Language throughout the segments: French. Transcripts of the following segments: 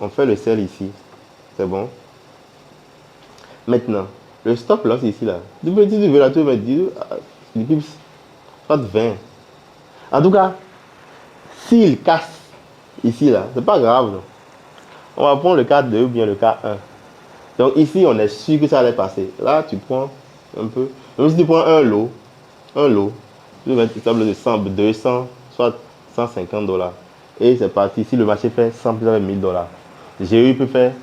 On fait le sel ici. C'est bon. Maintenant, le stop loss ici, là. Tu veux là, tu veux mettre 10 pips, soit 20. En tout cas, s'il casse ici, là, c'est pas grave. Non. On va prendre le cas 2 ou bien le cas 1. Donc ici, on est sûr que ça allait passer. Là, tu prends un peu. Même si tu prends un lot, tu veux mettre un table de 100, 200, soit 150 dollars. Et c'est parti. Si le marché fait 100 pips avec 1000 dollars, GU peut faire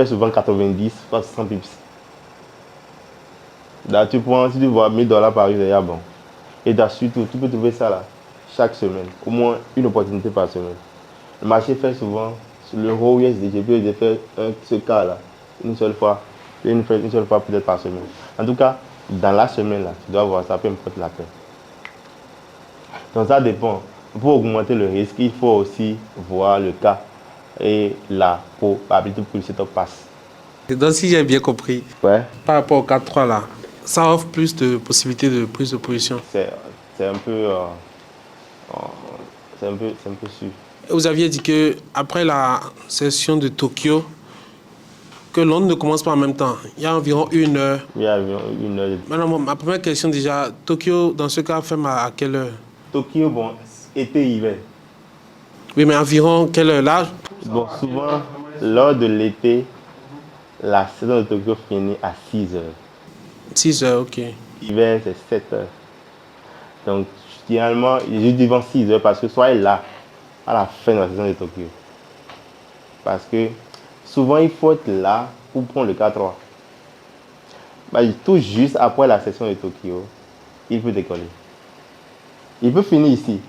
souvent 90, soit 100 pips. Là, tu prends, si tu vois 1000 dollars par déjà bon. Et surtout, tu peux trouver ça là, chaque semaine. Au moins une opportunité par semaine. Le marché fait souvent, sur l'euro USD, j'ai pu faire ce cas là, une seule fois. Une seule fois peut-être par semaine. En tout cas, dans la semaine là, tu dois voir ça, peu importe la paix. Donc ça dépend. Pour augmenter le risque, il faut aussi voir le cas et la probabilité pour que le setup passe. Donc si j'ai bien compris, Ouais. par rapport au 4-3 là, ça offre plus de possibilités de prise de position. C'est un peu c'est un peu sûr. Vous aviez dit que après la session de Tokyo, que Londres ne commence pas en même temps. Il y a environ 1 heure. Il y a environ 1 heure. Maintenant, ma première question déjà, Tokyo, dans ce cas, ferme à quelle heure? Tokyo, bon, été, hiver. Oui, mais environ quelle heure là? Bon, souvent, lors de l'été, la saison de Tokyo finit à 6 heures. 6 heures, ok. Hiver, c'est 7 heures. Donc, généralement, je dis 6 heures parce que soyez là à la fin de la saison de Tokyo. Parce que souvent, il faut être là pour prendre le K3. Bah, tout juste après la session de Tokyo, il peut décoller. Il peut finir ici.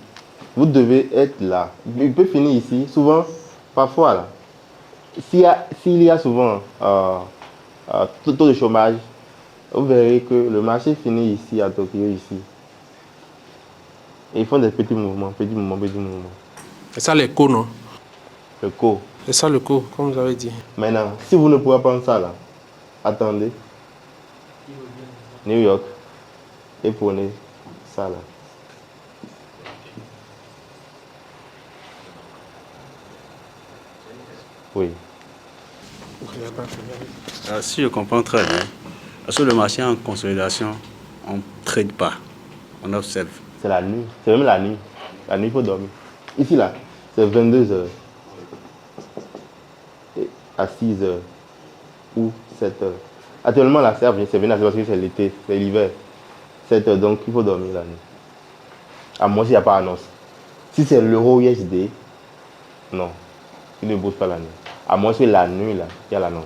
Vous devez être là. Il peut finir ici. Souvent, parfois, là, s'il y a souvent taux de chômage, vous verrez que le marché finit ici, à Tokyo, ici. Et ils font des petits mouvements, petits mouvements, petits mouvements. C'est ça les cours, non? Le cours. C'est ça le cours, comme vous avez dit. Maintenant, si vous ne pouvez pas prendre ça là, attendez. New York. Et prenez ça là. Oui. Si je comprends très bien, sur le marché en consolidation, on ne trade pas, on observe. C'est la nuit, c'est même la nuit. La nuit, il faut dormir. Ici là, c'est 22 heures. Et à 6 heures ou 7 heures. Actuellement, la serve, c'est bien parce que c'est l'été, c'est l'hiver. 7 heures, donc il faut dormir la nuit. À moins s'il n'y a pas d'annonce. Si c'est l'euro USD, non, il ne bouge pas la nuit. À moins que la nuit, là, il y a l'annonce.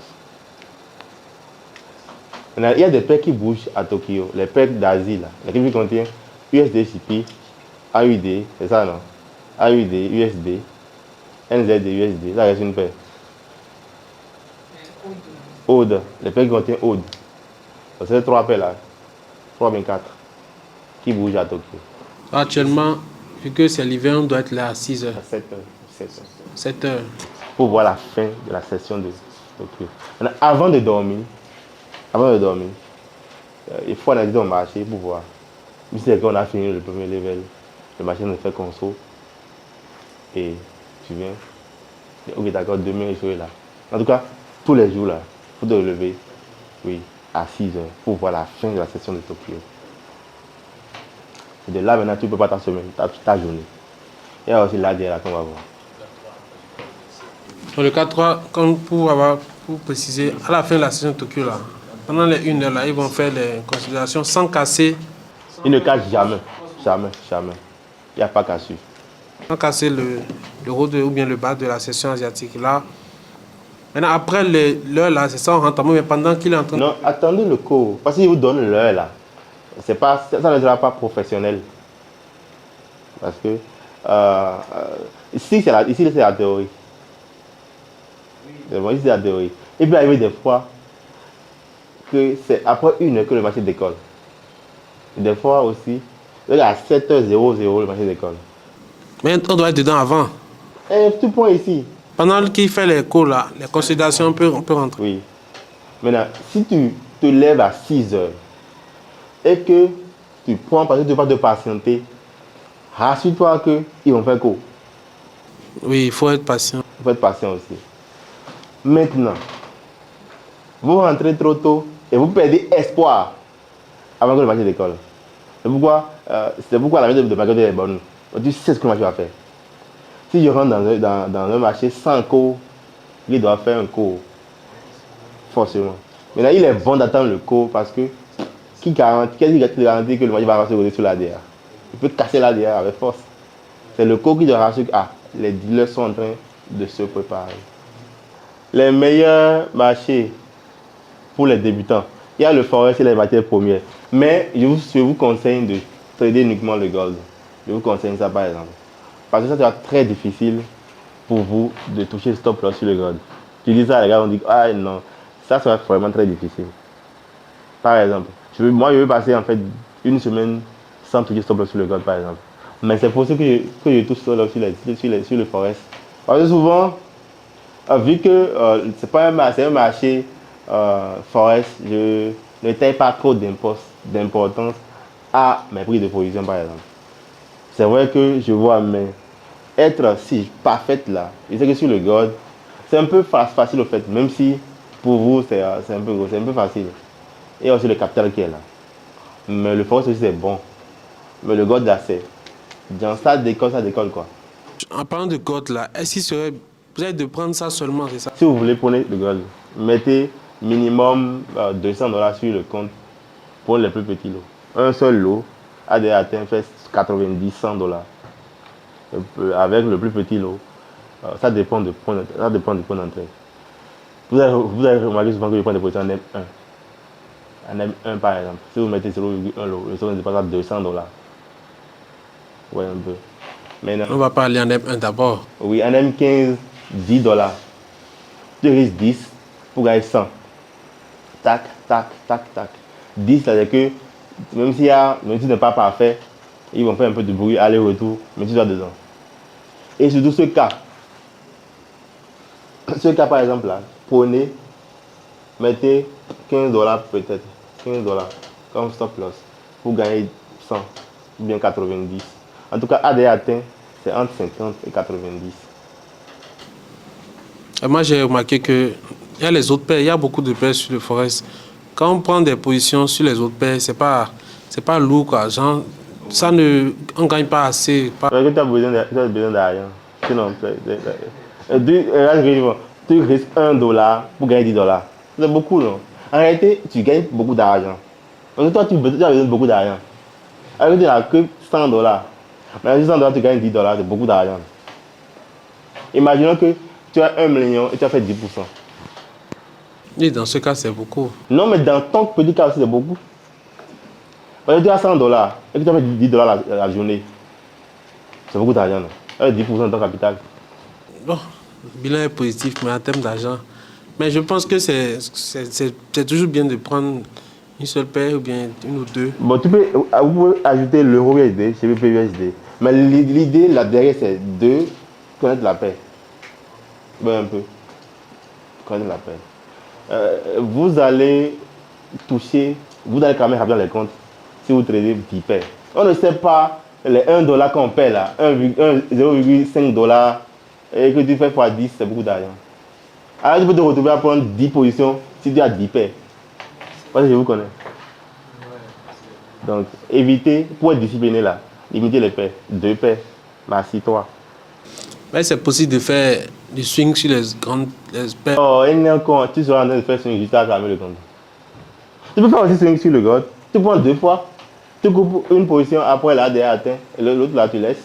Il y a des paires qui bougent à Tokyo, les paires d'Asie, là, qui contiennent USD-CP, AUD, c'est ça, non? AUD, USD, NZD, USD, ça reste une paire. Aude, les paires qui contiennent Aude. C'est ces 3 paires là, 3 bien 4, qui bougent à Tokyo. Actuellement, vu que c'est l'hiver, on doit être là à 6 heures. À 7 heures. 7 heures. Pour voir la fin de la session de Tokyo. Maintenant, avant de dormir, il faut analyser le marché pour voir. Si c'est qu'on a fini le premier level, le marché nous fait conso. Et tu viens. Ok, d'accord, demain je serai là. En tout cas, tous les jours là, il faut te lever, oui, à 6 heures pour voir la fin de la session de Tokyo. Et de là maintenant, tu ne peux pas ta semaine, ta journée. Et aussi là derrière qu'on va voir. Dans le 4-3, pour préciser, à la fin de la session de Tokyo, là, pendant les 1 heure, là, ils vont faire les considérations sans casser. Ils ne cassent jamais. Jamais, jamais. Il n'y a pas cassure. Sans casser le haut ou bien le bas de la session asiatique. Là, maintenant, après l'heure, là, c'est ça, on rentre. Mais pendant qu'il est en train de... Non, attendez le cours. Parce qu'il vous donne l'heure là. Ça ne sera pas professionnel. Parce que ici, c'est la théorie. Bon, ici, c'est la théorie. Il peut arriver des fois que c'est après 1 heure que le marché décolle. Et des fois aussi, à 7h00, le marché décolle. Mais on doit être dedans avant. Et tu prends ici. Pendant qu'il fait les cours, là, les considérations, on peut rentrer. Oui. Maintenant, si tu te lèves à 6 heures et que tu prends parce que tu ne veux pas te patienter, rassure-toi qu'ils vont faire cours. Oui, il faut être patient. Il faut être patient aussi. Maintenant, vous rentrez trop tôt et vous perdez espoir avant que le marché décolle. C'est pourquoi la méthode de marketing est bonne. Tu sais ce que le marché va faire. Si je rentre dans un marché sans cours, il doit faire un cours. Forcément. Maintenant, il est bon d'attendre le cours parce que qu'est-ce qui garantit que le marché va se rouler sur l'ADR? Il peut casser l'ADR avec force. C'est le cours qui doit rassurer que les dealers sont en train de se préparer. Les meilleurs marchés pour les débutants, il y a le forex et les matières premières. Mais je vous conseille de trader uniquement le gold. Je vous conseille ça par exemple. Parce que ça sera très difficile pour vous de toucher le stop loss sur le gold. Tu dis ça, les gars vont dire non, ça sera vraiment très difficile. Par exemple, moi je veux passer en fait une semaine sans toucher stop loss sur le gold par exemple. Mais c'est possible que je touche stop loss sur le forex. Parce que souvent, vu que c'est un marché forex, je ne taille pas trop d'importance à mes prix de position par exemple. C'est vrai que je vois, mais être si parfaite là, je sais que sur le gold, c'est un peu facile au fait, même si pour vous c'est un peu facile. Et aussi le capital qui est là. Mais le forex aussi c'est bon. Mais le gold là c'est. Ça décolle quoi. En parlant de gold là, est-ce qu'il serait peut-être de prendre ça seulement, c'est ça? Si vous voulez, prenez le gold. Mettez minimum $200 sur le compte pour les plus petits lots. Un seul lot a déjà atteint fait 90-100$. Avec le plus petit lot, ça dépend du point d'entrée. Vous avez remarqué souvent que je prends des positions en M1. En M1 par exemple, si vous mettez 0,1 lot, le son ne dépasse pas $200. Ouais, un peu. Maintenant, On va pas aller en M1 d'abord. oui, en M15, $10. Tu risques 10 pour gagner 100. Tac, tac, tac, tac. 10, c'est-à-dire que même si tu n'es pas parfait, ils vont faire un peu de bruit, aller-retour, mais tu dois dedans. Et surtout ce cas par exemple là, prenez, mettez $15 peut-être, $15 comme stop loss pour gagner 100 ou bien 90. En tout cas, AD atteint, c'est entre 50 et 90. Et moi j'ai remarqué que il y a les autres paires, il y a beaucoup de paires sur le forex. Quand on prend des positions sur les autres paires, c'est pas lourd quoi. Genre, on gagne pas assez. Parce que tu as besoin d'argent. Sinon, tu risques $1 pour gagner $10. C'est beaucoup, non? En réalité, tu gagnes beaucoup d'argent. Parce que toi, tu as besoin de beaucoup d'argent. Alors que tu n'as que $100. Mais avec $100, tu gagnes $10, c'est beaucoup d'argent. Imaginons que tu as 1 million et tu as fait 10%. Et dans ce cas, c'est beaucoup. Non, mais dans ton petit cas aussi, c'est beaucoup. Parce que tu as $100 et que tu as fait $10 la journée. C'est beaucoup d'argent, non? Avec 10% de ton capital. Bon, le bilan est positif, mais en termes d'argent. Mais je pense que c'est toujours bien de prendre une seule paire ou bien une ou deux. Bon, vous pouvez ajouter l'euro USD, CBP USD. Mais l'idée là derrière, c'est de connaître la paire. Ben, un peu. Connaître la paire. Vous allez quand même remplir les comptes si vous tradez 10 paires. On ne sait pas les $1 qu'on paie là, 0,5 $ et que tu fais x 10, c'est beaucoup d'argent. Alors tu peux te retrouver à prendre 10 positions si tu as 10 paires. Parce que je vous connais. Donc, évitez, pour être discipliné là, limitez les paires. 2 paires, merci 3. Mais c'est possible de faire du swing sur les paires. Oh, tu seras en train de faire swing juste à calmer le compte. Tu peux faire aussi swing sur le gold. Tu prends 2 fois, tu coupes une position, après là, derrière atteint, et l'autre là, tu laisses.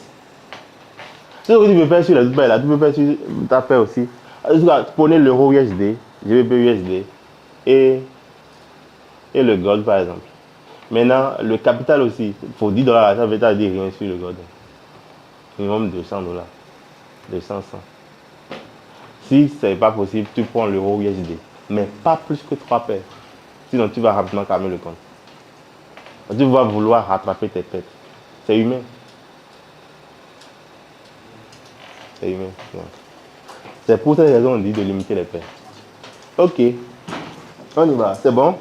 C'est ce que tu peux faire sur les autres paires là, tu peux faire sur ta paire aussi. En tout cas, prenez l'euro USD, GBP USD et le gold par exemple. Maintenant, le capital aussi, il faut $10, ça veut dire rien sur le gold. Minimum $200. 200, 100. Si ce n'est pas possible, tu prends l'euro USD. Mais pas plus que 3 paires. Sinon, tu vas rapidement calmer le compte. Tu vas vouloir rattraper tes pertes. C'est humain. C'est humain. C'est pour cette raison qu'on dit de limiter les paires. Ok. On y va. C'est bon?